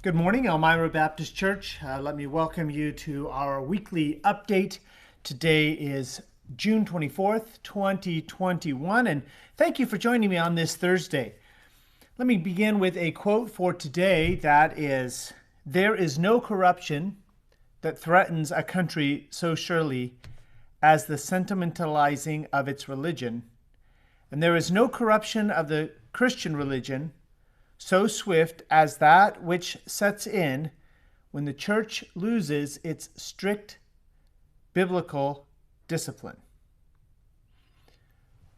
Good morning, Elmira Baptist Church. Let me welcome you to our weekly update. Today is June 24th, 2021, and thank you for joining me on this Thursday. Let me begin with a quote for today that is, "There is no corruption that threatens a country so surely as the sentimentalizing of its religion, and there is no corruption of the Christian religion so swift as that which sets in when the church loses its strict biblical discipline."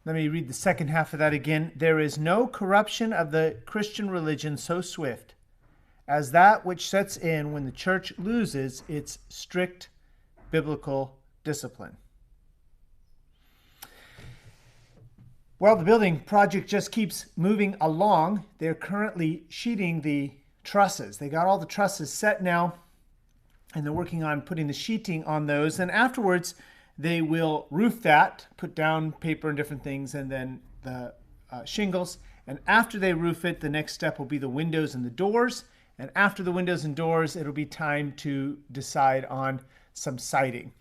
Let me read the second half of that again. "There is no corruption of the Christian religion so swift as that which sets in when the church loses its strict biblical discipline." Well, the building project just keeps moving along. They're currently sheeting the trusses. They got all the trusses set now, and they're working on putting the sheeting on those. And afterwards, they will roof that, put down paper and different things, and then the shingles. And after they roof it, the next step will be the windows and the doors. And after the windows and doors, it'll be time to decide on some siding.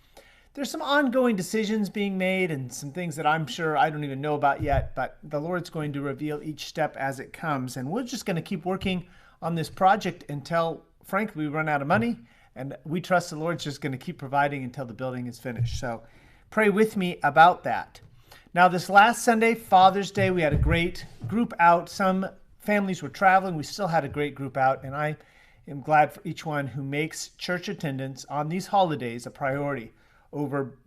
There's some ongoing decisions being made and some things that I'm sure I don't even know about yet, but the Lord's going to reveal each step as it comes. And we're just going to keep working on this project until, frankly, we run out of money. And we trust the Lord's just going to keep providing until the building is finished. So pray with me about that. Now, this last Sunday, Father's Day, we had a great group out. Some families were traveling. We still had a great group out. And I am glad for each one who makes church attendance on these holidays a priority over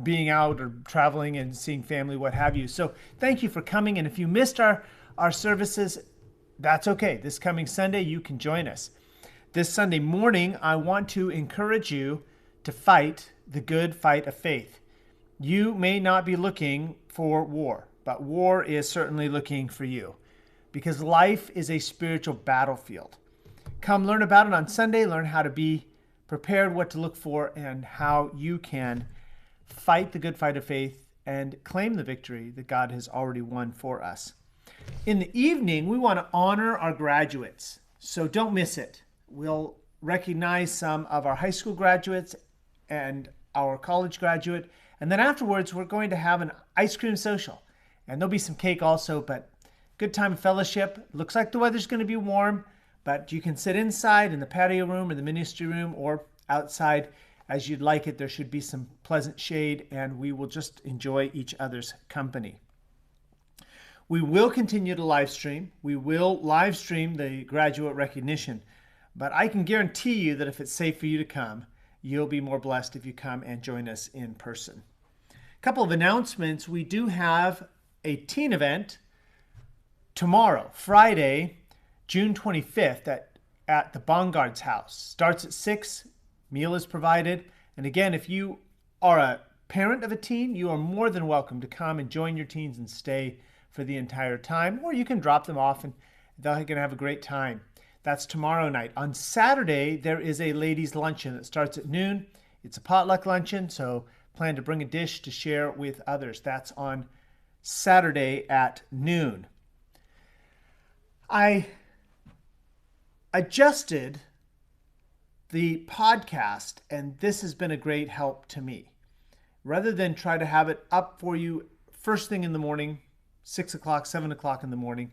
being out or traveling and seeing family, what have you. So thank you for coming. And if you missed our services, that's okay. This coming Sunday, you can join us. This Sunday morning, I want to encourage you to fight the good fight of faith. You may not be looking for war, but war is certainly looking for you because life is a spiritual battlefield. Come learn about it on Sunday, learn how to be prepared, what to look for, and how you can fight the good fight of faith and claim the victory that God has already won for us. In the evening, we want to honor our graduates, so don't miss it. We'll recognize some of our high school graduates and our college graduate, and then afterwards, we're going to have an ice cream social, and there'll be some cake also, but good time of fellowship. Looks like the weather's going to be warm, but you can sit inside in the patio room or the ministry room or outside as you'd like it. There should be some pleasant shade, and we will just enjoy each other's company. We will continue to live stream. We will live stream the graduate recognition, but I can guarantee you that if it's safe for you to come, you'll be more blessed if you come and join us in person. A couple of announcements. We do have a teen event tomorrow, Friday, June 25th at the Bongards house. Starts at 6, meal is provided. And again, if you are a parent of a teen, you are more than welcome to come and join your teens and stay for the entire time, or you can drop them off and they're going to have a great time. That's tomorrow night. On Saturday, there is a ladies' luncheon that starts at noon. It's a potluck luncheon, so plan to bring a dish to share with others. That's on Saturday at noon. I adjusted the podcast, and this has been a great help to me. Rather than try to have it up for you first thing in the morning, 6 o'clock, 7 o'clock in the morning,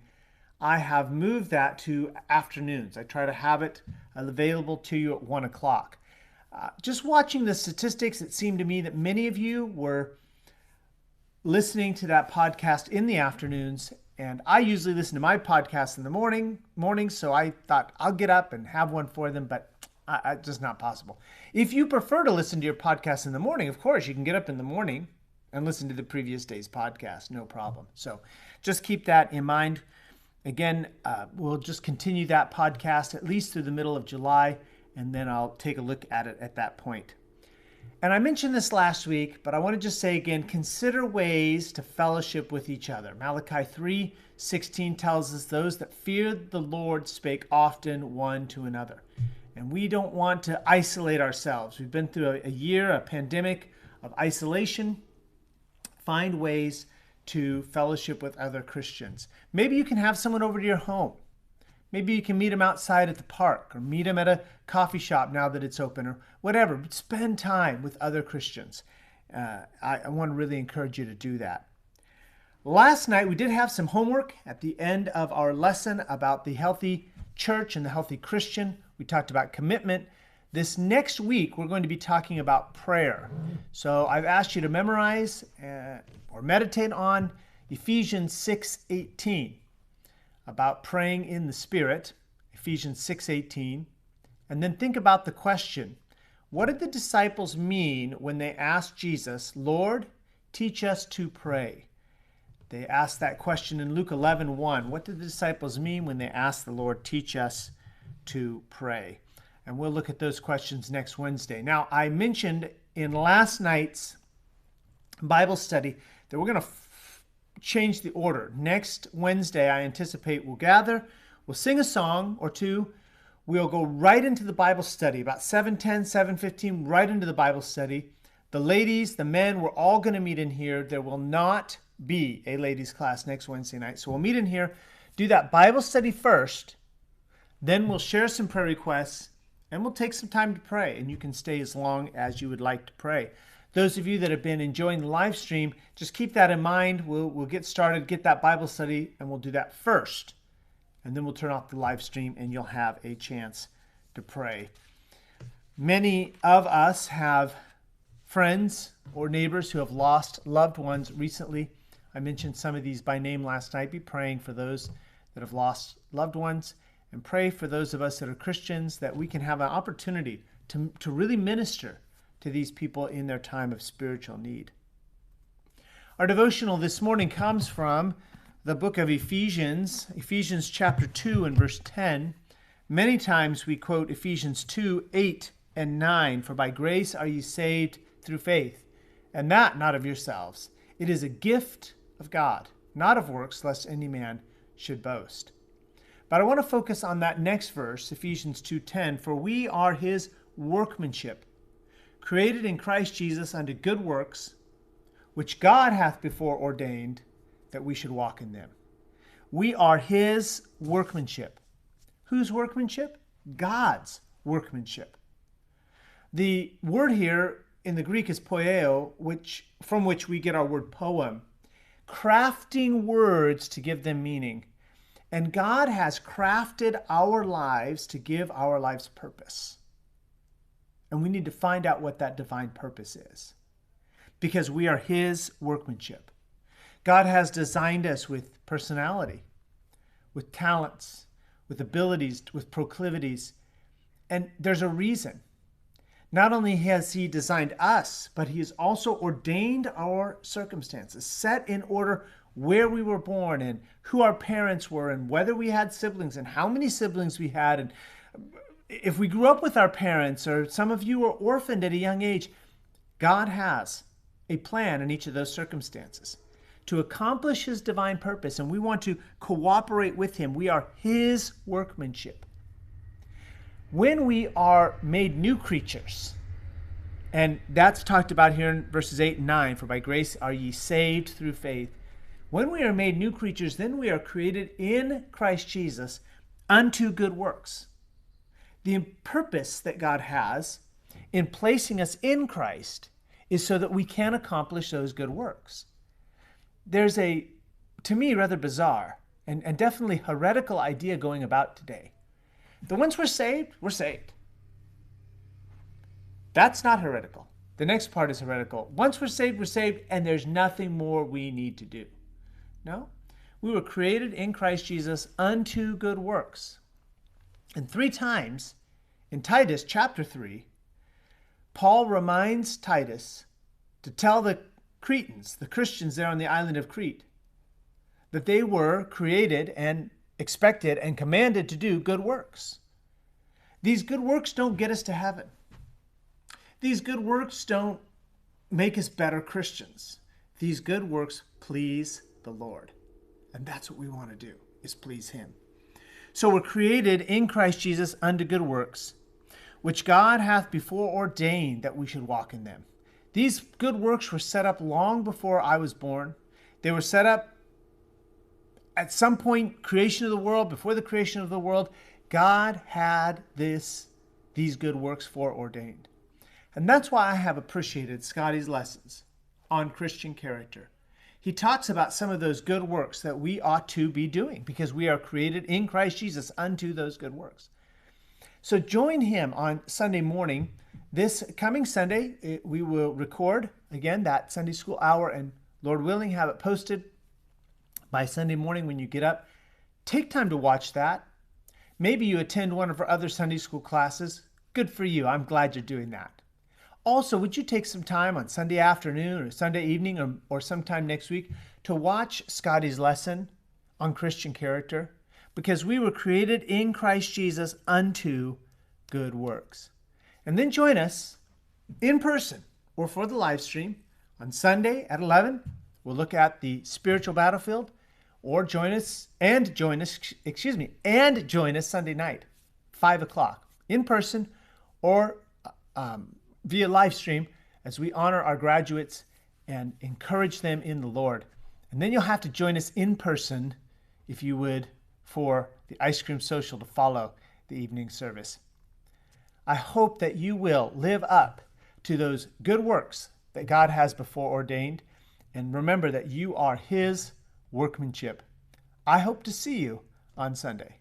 I have moved that to afternoons. I try to have it available to you at 1 o'clock. Just watching the statistics, it seemed to me that many of you were listening to that podcast in the afternoons. And I usually listen to my podcast in the morning, so I thought I'll get up and have one for them, but it's just not possible. If you prefer to listen to your podcast in the morning, of course, you can get up in the morning and listen to the previous day's podcast, no problem. So just keep that in mind. Again, we'll just continue that podcast at least through the middle of July, and then I'll take a look at it at that point. And I mentioned this last week, but I want to just say again, consider ways to fellowship with each other. Malachi 3:16 tells us those that fear the Lord spake often one to another. And we don't want to isolate ourselves. We've been through a year, a pandemic of isolation. Find ways to fellowship with other Christians. Maybe you can have someone over to your home. Maybe you can meet them outside at the park, or meet them at a coffee shop now that it's open, or whatever. But spend time with other Christians. I want to really encourage you to do that. Last night, we did have some homework at the end of our lesson about the healthy church and the healthy Christian. We talked about commitment. This next week, we're going to be talking about prayer. So I've asked you to memorize or meditate on Ephesians 6:18 about praying in the Spirit, Ephesians 6:18. And then think about the question, what did the disciples mean when they asked Jesus, Lord, teach us to pray? They asked that question in Luke 11:1. What did the disciples mean when they asked the Lord, teach us to pray? And we'll look at those questions next Wednesday. Now, I mentioned in last night's Bible study that we're going to change the order. Next Wednesday, I anticipate we'll gather, we'll sing a song or two, we'll go right into the Bible study, about 7:10, 7:15, right into the Bible study. The ladies, the men, we're all going to meet in here. There will not be a ladies class next Wednesday night. So we'll meet in here, do that Bible study first, then we'll share some prayer requests, and we'll take some time to pray, and you can stay as long as you would like to pray. Those of you that have been enjoying the live stream, just keep that in mind. We'll get started, get that Bible study, and we'll do that first. And then we'll turn off the live stream, and you'll have a chance to pray. Many of us have friends or neighbors who have lost loved ones recently. I mentioned some of these by name last night. Be praying for those that have lost loved ones, and pray for those of us that are Christians that we can have an opportunity to really minister to these people in their time of spiritual need. Our devotional this morning comes from the book of Ephesians, Ephesians chapter 2 and verse 10. Many times we quote Ephesians 2:8 and 9, for by grace are ye saved through faith, and that not of yourselves. It is a gift of God, not of works, lest any man should boast. But I want to focus on that next verse, Ephesians 2:10, for we are his workmanship, created in Christ Jesus unto good works, which God hath before ordained that we should walk in them. We are his workmanship. Whose workmanship? God's workmanship. The word here in the Greek is poieo, from which we get our word poem, crafting words to give them meaning. And God has crafted our lives to give our lives purpose. And we need to find out what that divine purpose is, because we are his workmanship. God has designed us with personality, with talents, with abilities, with proclivities. And there's a reason. Not only has he designed us, but he has also ordained our circumstances, set in order where we were born and who our parents were and whether we had siblings and how many siblings we had. And if we grew up with our parents, or some of you were orphaned at a young age, God has a plan in each of those circumstances to accomplish his divine purpose, and we want to cooperate with him. We are his workmanship. When we are made new creatures, and that's talked about here in verses 8 and 9, for by grace are ye saved through faith. When we are made new creatures, then we are created in Christ Jesus unto good works. The purpose that God has in placing us in Christ is so that we can accomplish those good works. There's a, to me, rather bizarre and definitely heretical idea going about today. The once we're saved, we're saved. That's not heretical. The next part is heretical. Once we're saved, and there's nothing more we need to do. No, we were created in Christ Jesus unto good works. And 3 times in Titus chapter 3, Paul reminds Titus to tell the Cretans, the Christians there on the island of Crete, that they were created and expected and commanded to do good works. These good works don't get us to heaven. These good works don't make us better Christians. These good works please the Lord. And that's what we want to do, is please him. So we're created in Christ Jesus unto good works, which God hath before ordained that we should walk in them. These good works were set up long before I was born. They were set up At some point, creation of the world, before the creation of the world, God had these good works foreordained. And that's why I have appreciated Scotty's lessons on Christian character. He talks about some of those good works that we ought to be doing because we are created in Christ Jesus unto those good works. So join him on Sunday morning. This coming Sunday, we will record, again, that Sunday school hour, and Lord willing, have it posted by Sunday morning when you get up. Take time to watch that. Maybe you attend one of our other Sunday school classes. Good for you. I'm glad you're doing that. Also, would you take some time on Sunday afternoon or Sunday evening or sometime next week to watch Scotty's lesson on Christian character? Because we were created in Christ Jesus unto good works. And then join us in person or for the live stream on Sunday at 11. We'll look at the spiritual battlefield, or join us Sunday night, 5 o'clock, in person or via live stream, as we honor our graduates and encourage them in the Lord. And then you'll have to join us in person, if you would, for the ice cream social to follow the evening service. I hope that you will live up to those good works that God has before ordained, and remember that you are his workmanship. I hope to see you on Sunday.